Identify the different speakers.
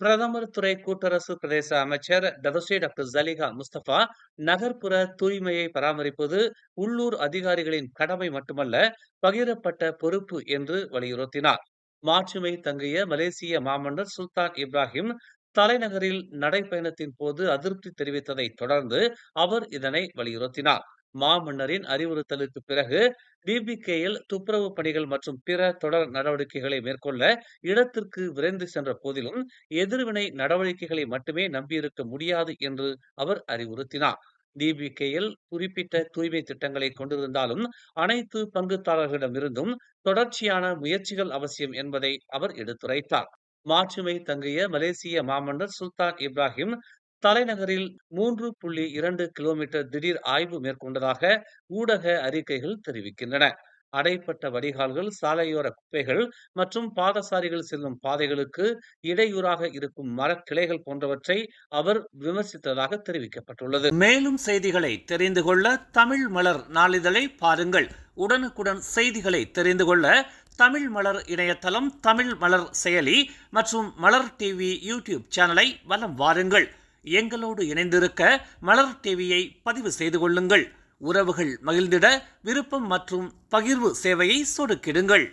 Speaker 1: பிரதமர் துறை கூட்டரசு பிரதேச அமைச்சர் டதொஸ்ரீ டாக்டர் ஜலிகா முஸ்தபா, நகர்ப்புற தூய்மையை பராமரிப்பது உள்ளூர் அதிகாரிகளின் கடமை மட்டுமல்ல, பகிரப்பட்ட பொறுப்பு என்று வலியுறுத்தினார். மாட்சிமை தங்கிய மலேசிய மாமன்னர் சுல்தான் இப்ராஹிம் தலைநகரில் நடைப்பயணத்தின் போது அதிருப்தி தெரிவித்ததை தொடர்ந்து அவர் இதனை வலியுறுத்தினார். மாமன்னரின் அறிவுறுத்தலுக்கு பிறகு டிபிகேயில் துப்புரவு பணிகள் மற்றும் பிற தொடர் நடவடிக்கைகளை மேற்கொள்ள இடத்திற்கு விரைந்து சென்ற போதிலும் எதிர்வினை நடவடிக்கைகளை மட்டுமே நம்பியிருக்க முடியாது என்று அவர் அறிவுறுத்தினார். டிபிகேயில் குறிப்பிட்ட தூய்மை திட்டங்களை கொண்டிருந்தாலும் அனைத்து பங்குதாரர்களிடமிருந்தும் தொடர்ச்சியான முயற்சிகள் அவசியம் என்பதை அவர் எடுத்துரைத்தார். மாட்சிமை தங்கிய மலேசிய மாமன்னர் சுல்தான் இப்ராஹிம் தலைநகரில் 3.2 கிலோமீட்டர் திடீர் ஆய்வு மேற்கொண்டதாக ஊடக அறிக்கைகள் தெரிவிக்கின்றன. அடைப்பட்ட வடிகால்கள், சாலையோர குப்பைகள் மற்றும் பாதசாரிகள் செல்லும் பாதைகளுக்கு இடையூறாக இருக்கும் மரக்கிளைகள் போன்றவற்றை அவர் விமர்சித்ததாக தெரிவிக்கப்பட்டுள்ளது. மேலும் செய்திகளை தெரிந்து கொள்ள தமிழ் மலர் நாளிதழை பாருங்கள். உடனுக்குடன் செய்திகளை தெரிந்து கொள்ள தமிழ் மலர் இணையதளம், தமிழ் மலர் செயலி மற்றும் மலர் டிவி யூடியூப் சேனலை வலம் வாருங்கள். எங்களோடு இணைந்திருக்க மலர் டிவியை பதிவு செய்து கொள்ளுங்கள். உறவுகள் மகிழ்ந்திட விருப்பம் மற்றும் பகிர்வு சேவையை சொடுக்கிடுங்கள்.